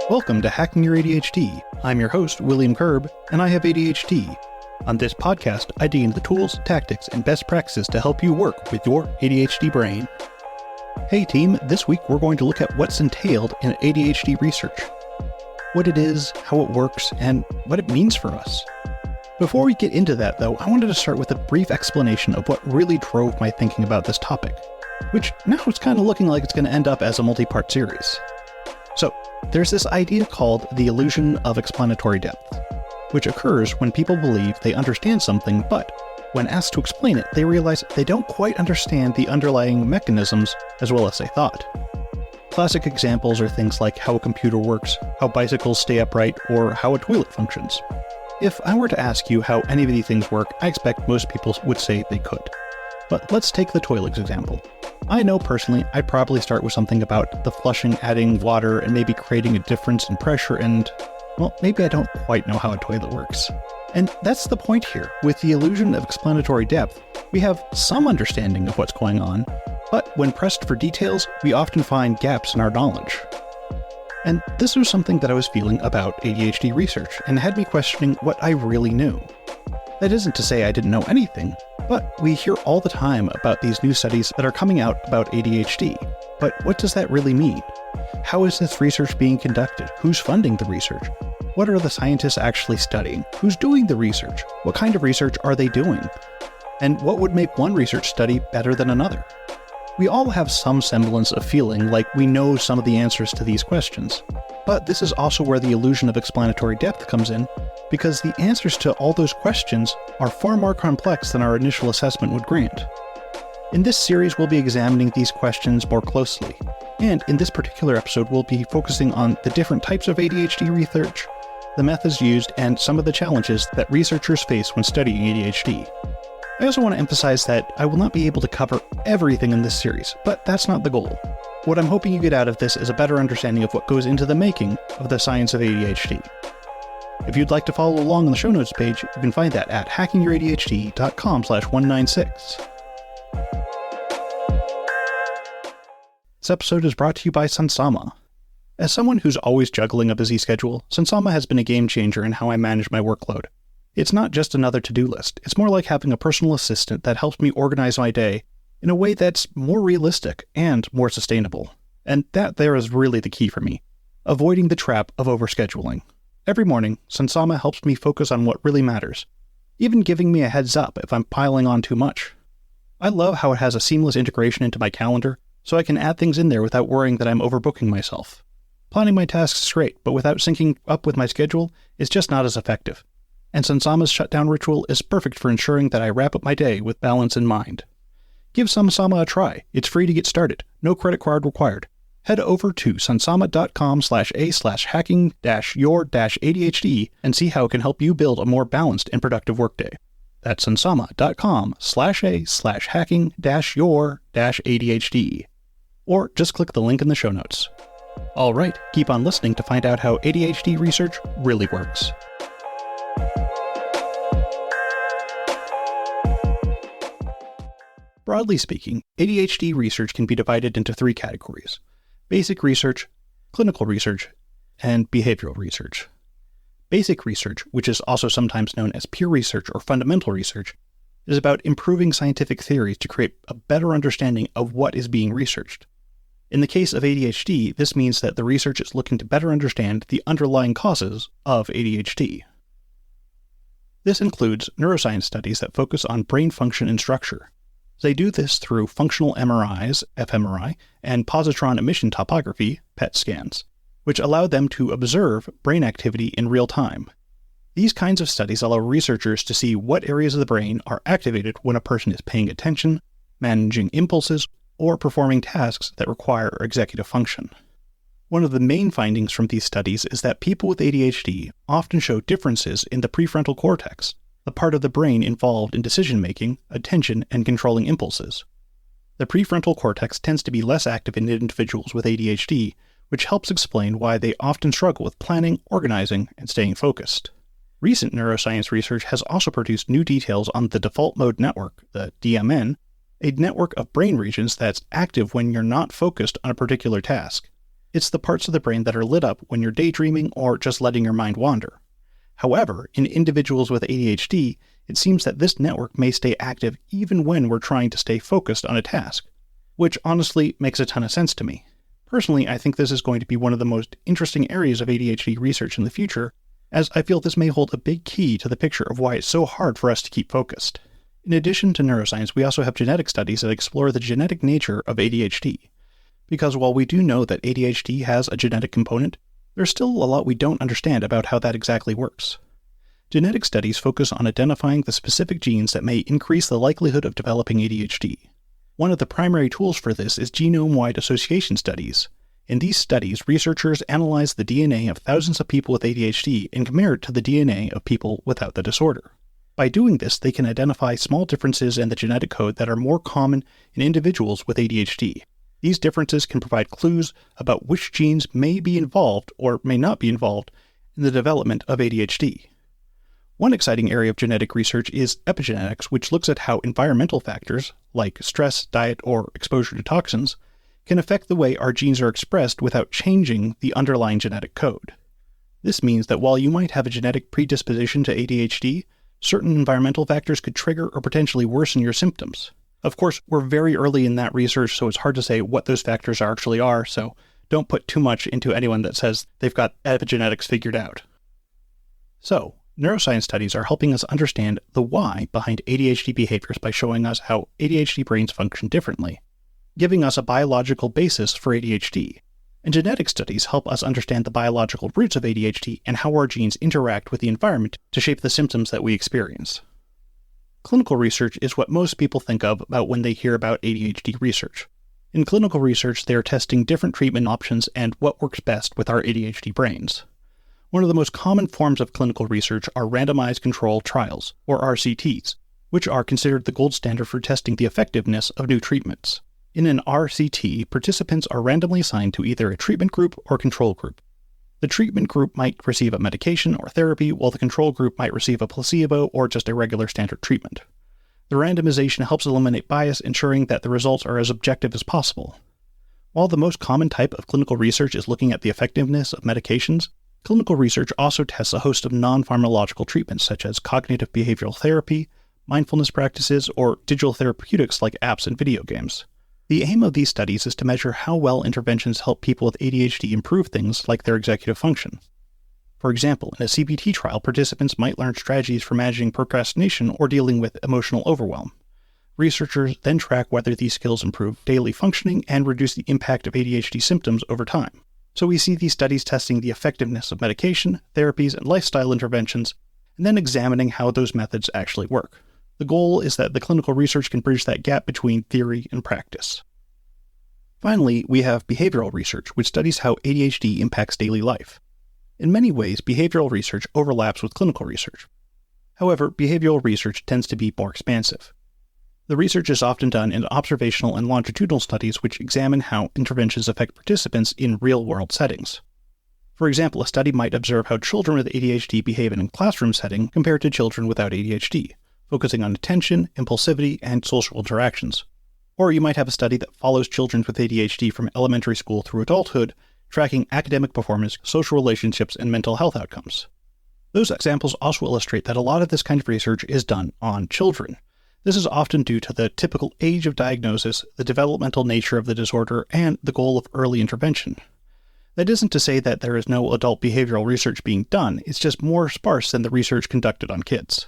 Welcome to Hacking Your ADHD. I'm your host, William Kerb, and I have ADHD. On this podcast, I dig into the tools, tactics, and best practices to help you work with your ADHD brain. Hey team, this week we're going to look at what's entailed in ADHD research. What it is, how it works, and what it means for us. Before we get into that though, I wanted to start with a brief explanation of what really drove my thinking about this topic, which now it's kind of looking like it's going to end up as a multi-part series. So, there's this idea called the illusion of explanatory depth, which occurs when people believe they understand something, but when asked to explain it, they realize they don't quite understand the underlying mechanisms as well as they thought. Classic examples are things like how a computer works, how bicycles stay upright, or how a toilet functions. If I were to ask you how any of these things work, I expect most people would say they could. But let's take the toilets example. I know personally I'd probably start with something about the flushing, adding water, and maybe creating a difference in pressure and, well, maybe I don't quite know how a toilet works. And that's the point here. With the illusion of explanatory depth, we have some understanding of what's going on, but when pressed for details, we often find gaps in our knowledge. And this was something that I was feeling about ADHD research and had me questioning what I really knew. That isn't to say I didn't know anything, but we hear all the time about these new studies that are coming out about ADHD. But what does that really mean? How is this research being conducted? Who's funding the research? What are the scientists actually studying? Who's doing the research? What kind of research are they doing? And what would make one research study better than another? We all have some semblance of feeling like we know some of the answers to these questions. But this is also where the illusion of explanatory depth comes in, because the answers to all those questions are far more complex than our initial assessment would grant. In this series, we'll be examining these questions more closely, and in this particular episode, we'll be focusing on the different types of ADHD research, the methods used, and some of the challenges that researchers face when studying ADHD. I also want to emphasize that I will not be able to cover everything in this series, but that's not the goal. What I'm hoping you get out of this is a better understanding of what goes into the making of the science of ADHD. If you'd like to follow along on the show notes page, you can find that at hackingYourADHD.com/196. This episode is brought to you by Sansama. As someone who's always juggling a busy schedule, Sansama has been a game changer in how I manage my workload. It's not just another to-do list, it's more like having a personal assistant that helps me organize my day in a way that's more realistic and more sustainable. And that there is really the key for me, avoiding the trap of overscheduling. Every morning, Sansama helps me focus on what really matters, even giving me a heads up if I'm piling on too much. I love how it has a seamless integration into my calendar, so I can add things in there without worrying that I'm overbooking myself. Planning my tasks is great, but without syncing up with my schedule, it's just not as effective. And Sansama's shutdown ritual is perfect for ensuring that I wrap up my day with balance in mind. Give Sansama a try. It's free to get started. No credit card required. Head over to sansama.com/a/hacking-your-ADHD and see how it can help you build a more balanced and productive workday. That's sansama.com/a/hacking-your-ADHD. Or just click the link in the show notes. Alright, keep on listening to find out how ADHD research really works. Broadly speaking, ADHD research can be divided into three categories: basic research, clinical research, and behavioral research. Basic research, which is also sometimes known as pure research or fundamental research, is about improving scientific theories to create a better understanding of what is being researched. In the case of ADHD, this means that the research is looking to better understand the underlying causes of ADHD. This includes neuroscience studies that focus on brain function and structure. They do this through functional MRIs, fMRI, and positron emission topography, PET scans, which allow them to observe brain activity in real time. These kinds of studies allow researchers to see what areas of the brain are activated when a person is paying attention, managing impulses, or performing tasks that require executive function. One of the main findings from these studies is that people with ADHD often show differences in the prefrontal cortex, the part of the brain involved in decision-making, attention, and controlling impulses. The prefrontal cortex tends to be less active in individuals with ADHD, which helps explain why they often struggle with planning, organizing, and staying focused. Recent neuroscience research has also produced new details on the default mode network, the DMN, a network of brain regions that's active when you're not focused on a particular task. It's the parts of the brain that are lit up when you're daydreaming or just letting your mind wander. However, in individuals with ADHD, it seems that this network may stay active even when we're trying to stay focused on a task, which honestly makes a ton of sense to me. Personally, I think this is going to be one of the most interesting areas of ADHD research in the future, as I feel this may hold a big key to the picture of why it's so hard for us to keep focused. In addition to neuroscience, we also have genetic studies that explore the genetic nature of ADHD. Because while we do know that ADHD has a genetic component, there's still a lot we don't understand about how that exactly works. Genetic studies focus on identifying the specific genes that may increase the likelihood of developing ADHD. One of the primary tools for this is genome-wide association studies. In these studies, researchers analyze the DNA of thousands of people with ADHD and compare it to the DNA of people without the disorder. By doing this, they can identify small differences in the genetic code that are more common in individuals with ADHD. These differences can provide clues about which genes may be involved or may not be involved in the development of ADHD. One exciting area of genetic research is epigenetics, which looks at how environmental factors, like stress, diet, or exposure to toxins, can affect the way our genes are expressed without changing the underlying genetic code. This means that while you might have a genetic predisposition to ADHD, certain environmental factors could trigger or potentially worsen your symptoms. Of course, we're very early in that research, so it's hard to say what those factors actually are, so don't put too much into anyone that says they've got epigenetics figured out. So, neuroscience studies are helping us understand the why behind ADHD behaviors by showing us how ADHD brains function differently, giving us a biological basis for ADHD. And genetic studies help us understand the biological roots of ADHD and how our genes interact with the environment to shape the symptoms that we experience. Clinical research is what most people think of about when they hear about ADHD research. In clinical research, they are testing different treatment options and what works best with our ADHD brains. One of the most common forms of clinical research are randomized controlled trials, or RCTs, which are considered the gold standard for testing the effectiveness of new treatments. In an RCT, participants are randomly assigned to either a treatment group or control group. The treatment group might receive a medication or therapy, while the control group might receive a placebo or just a regular standard treatment. The randomization helps eliminate bias, ensuring that the results are as objective as possible. While the most common type of clinical research is looking at the effectiveness of medications, clinical research also tests a host of non-pharmacological treatments such as cognitive behavioral therapy, mindfulness practices, or digital therapeutics like apps and video games. The aim of these studies is to measure how well interventions help people with ADHD improve things like their executive function. For example, in a CBT trial, participants might learn strategies for managing procrastination or dealing with emotional overwhelm. Researchers then track whether these skills improve daily functioning and reduce the impact of ADHD symptoms over time. So we see these studies testing the effectiveness of medication, therapies, and lifestyle interventions, and then examining how those methods actually work. The goal is that the clinical research can bridge that gap between theory and practice. Finally, we have behavioral research, which studies how ADHD impacts daily life. In many ways, behavioral research overlaps with clinical research. However, behavioral research tends to be more expansive. The research is often done in observational and longitudinal studies which examine how interventions affect participants in real-world settings. For example, a study might observe how children with ADHD behave in a classroom setting compared to children without ADHD, focusing on attention, impulsivity, and social interactions. Or you might have a study that follows children with ADHD from elementary school through adulthood, tracking academic performance, social relationships, and mental health outcomes. Those examples also illustrate that a lot of this kind of research is done on children. This is often due to the typical age of diagnosis, the developmental nature of the disorder, and the goal of early intervention. That isn't to say that there is no adult behavioral research being done, it's just more sparse than the research conducted on kids.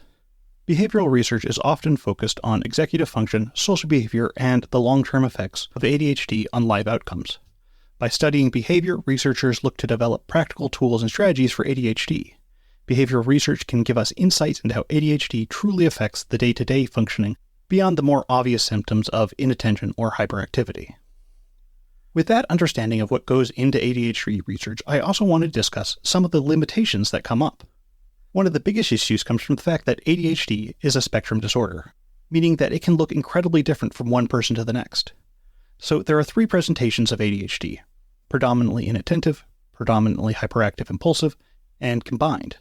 Behavioral research is often focused on executive function, social behavior, and the long-term effects of ADHD on life outcomes. By studying behavior, researchers look to develop practical tools and strategies for ADHD. Behavioral research can give us insights into how ADHD truly affects the day-to-day functioning beyond the more obvious symptoms of inattention or hyperactivity. With that understanding of what goes into ADHD research, I also want to discuss some of the limitations that come up. One of the biggest issues comes from the fact that ADHD is a spectrum disorder, meaning that it can look incredibly different from one person to the next. So there are 3 presentations of ADHD: predominantly inattentive, predominantly hyperactive impulsive, and combined.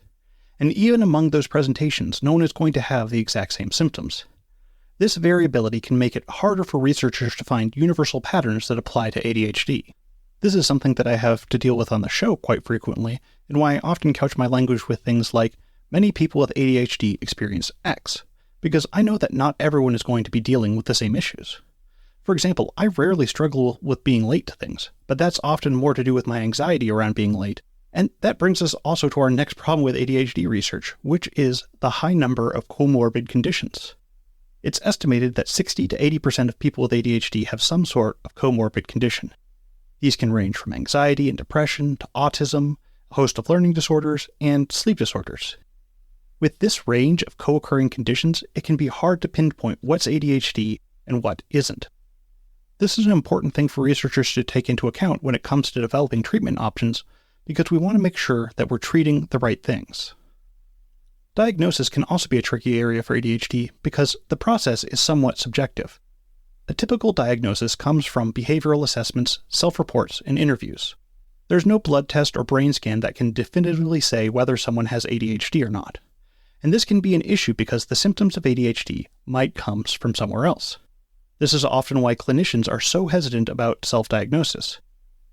And even among those presentations, no one is going to have the exact same symptoms. This variability can make it harder for researchers to find universal patterns that apply to ADHD. This is something that I have to deal with on the show quite frequently, and why I often couch my language with things like, many people with ADHD experience X, because I know that not everyone is going to be dealing with the same issues. For example, I rarely struggle with being late to things, but that's often more to do with my anxiety around being late. And that brings us also to our next problem with ADHD research, which is the high number of comorbid conditions. It's estimated that 60 to 80% of people with ADHD have some sort of comorbid condition. These can range from anxiety and depression to autism, a host of learning disorders, and sleep disorders. With this range of co-occurring conditions, it can be hard to pinpoint what's ADHD and what isn't. This is an important thing for researchers to take into account when it comes to developing treatment options, because we want to make sure that we're treating the right things. Diagnosis can also be a tricky area for ADHD because the process is somewhat subjective. A typical diagnosis comes from behavioral assessments, self-reports, and interviews. There's no blood test or brain scan that can definitively say whether someone has ADHD or not. And this can be an issue because the symptoms of ADHD might come from somewhere else. This is often why clinicians are so hesitant about self-diagnosis.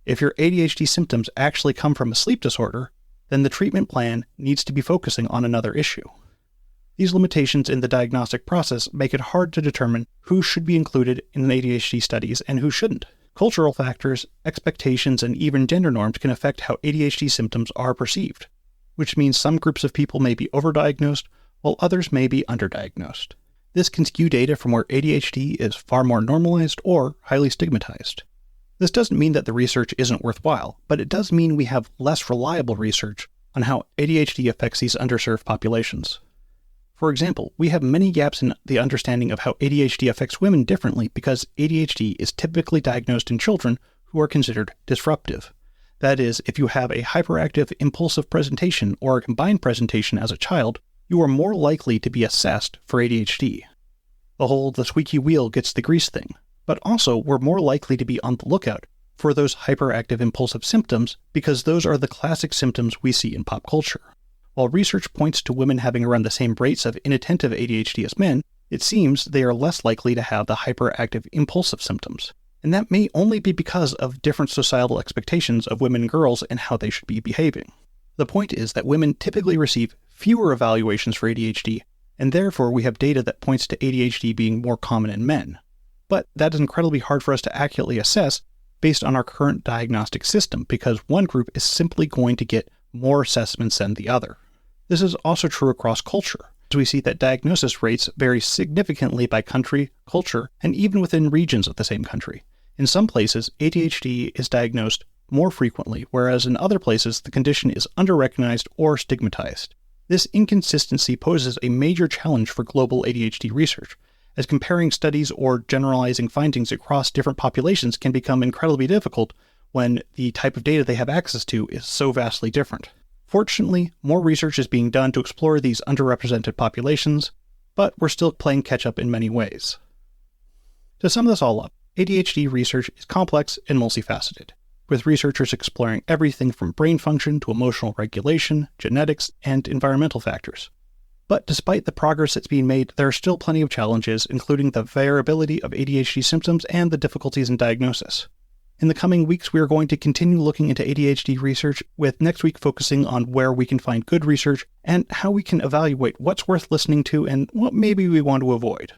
If your ADHD symptoms actually come from a sleep disorder, then the treatment plan needs to be focusing on another issue. These limitations in the diagnostic process make it hard to determine who should be included in ADHD studies and who shouldn't. Cultural factors, expectations, and even gender norms can affect how ADHD symptoms are perceived, which means some groups of people may be overdiagnosed while others may be underdiagnosed. This can skew data from where ADHD is far more normalized or highly stigmatized. This doesn't mean that the research isn't worthwhile, but it does mean we have less reliable research on how ADHD affects these underserved populations. For example, we have many gaps in the understanding of how ADHD affects women differently because ADHD is typically diagnosed in children who are considered disruptive. That is, if you have a hyperactive impulsive presentation or a combined presentation as a child, you are more likely to be assessed for ADHD. The squeaky wheel gets the grease thing. But also, we're more likely to be on the lookout for those hyperactive impulsive symptoms because those are the classic symptoms we see in pop culture. While research points to women having around the same rates of inattentive ADHD as men, it seems they are less likely to have the hyperactive impulsive symptoms. And that may only be because of different societal expectations of women and girls and how they should be behaving. The point is that women typically receive fewer evaluations for ADHD, and therefore we have data that points to ADHD being more common in men. But that is incredibly hard for us to accurately assess based on our current diagnostic system because one group is simply going to get more assessments than the other. This is also true across culture, as we see that diagnosis rates vary significantly by country, culture, and even within regions of the same country. In some places, ADHD is diagnosed more frequently, whereas in other places the condition is underrecognized or stigmatized. This inconsistency poses a major challenge for global ADHD research, as comparing studies or generalizing findings across different populations can become incredibly difficult when the type of data they have access to is so vastly different. Fortunately, more research is being done to explore these underrepresented populations, but we're still playing catch-up in many ways. To sum this all up, ADHD research is complex and multifaceted, with researchers exploring everything from brain function to emotional regulation, genetics, and environmental factors. But despite the progress that's being made, there are still plenty of challenges, including the variability of ADHD symptoms and the difficulties in diagnosis. In the coming weeks, we are going to continue looking into ADHD research, with next week focusing on where we can find good research and how we can evaluate what's worth listening to and what maybe we want to avoid.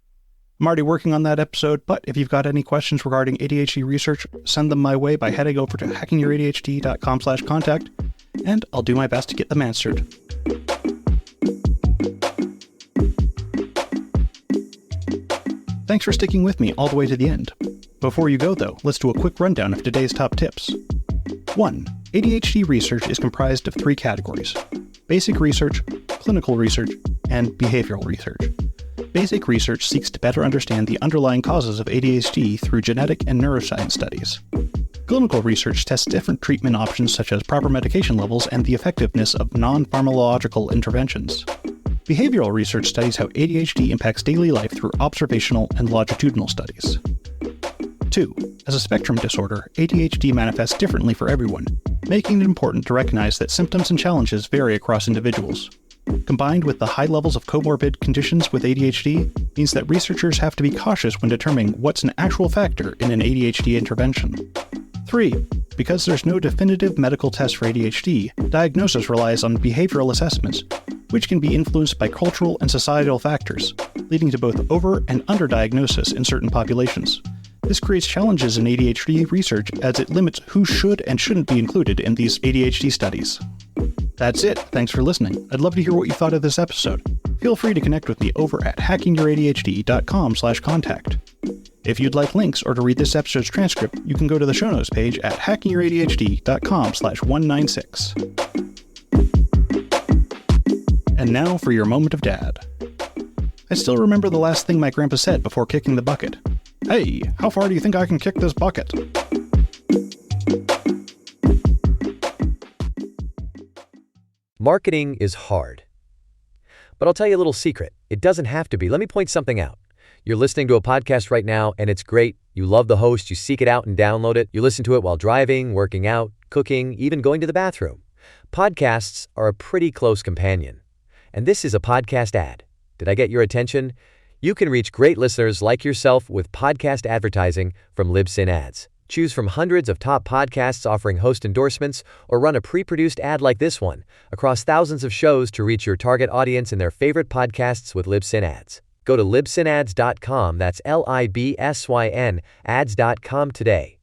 I'm already working on that episode, but if you've got any questions regarding ADHD research, send them my way by heading over to hackingYourADHD.com/contact, and I'll do my best to get them answered. Thanks for sticking with me all the way to the end. Before you go though, let's do a quick rundown of today's top tips. 1. ADHD research is comprised of 3 categories: basic research, clinical research, and behavioral research. Basic research seeks to better understand the underlying causes of ADHD through genetic and neuroscience studies. Clinical research tests different treatment options such as proper medication levels and the effectiveness of non-pharmacological interventions. Behavioral research studies how ADHD impacts daily life through observational and longitudinal studies. 2. As a spectrum disorder, ADHD manifests differently for everyone, making it important to recognize that symptoms and challenges vary across individuals. Combined with the high levels of comorbid conditions with ADHD means that researchers have to be cautious when determining what's an actual factor in an ADHD intervention. 3. Because there's no definitive medical test for ADHD, diagnosis relies on behavioral assessments, which can be influenced by cultural and societal factors, leading to both over- and underdiagnosis in certain populations. This creates challenges in ADHD research as it limits who should and shouldn't be included in these ADHD studies. That's it. Thanks for listening. I'd love to hear what you thought of this episode. Feel free to connect with me over at hackingYourADHD.com/contact. If you'd like links or to read this episode's transcript, you can go to the show notes page at hackingYourADHD.com/196. And now for your moment of dad. I still remember the last thing my grandpa said before kicking the bucket. Hey, how far do you think I can kick this bucket? Marketing is hard. But I'll tell you a little secret. It doesn't have to be. Let me point something out. You're listening to a podcast right now, and it's great. You love the host. You seek it out and download it. You listen to it while driving, working out, cooking, even going to the bathroom. Podcasts are a pretty close companion. And this is a podcast ad. Did I get your attention? You can reach great listeners like yourself with podcast advertising from Libsyn Ads. Choose from hundreds of top podcasts offering host endorsements, or run a pre-produced ad like this one across thousands of shows to reach your target audience in their favorite podcasts with Libsyn Ads. Go to libsynads.com, that's LIBSYN, ads.com today,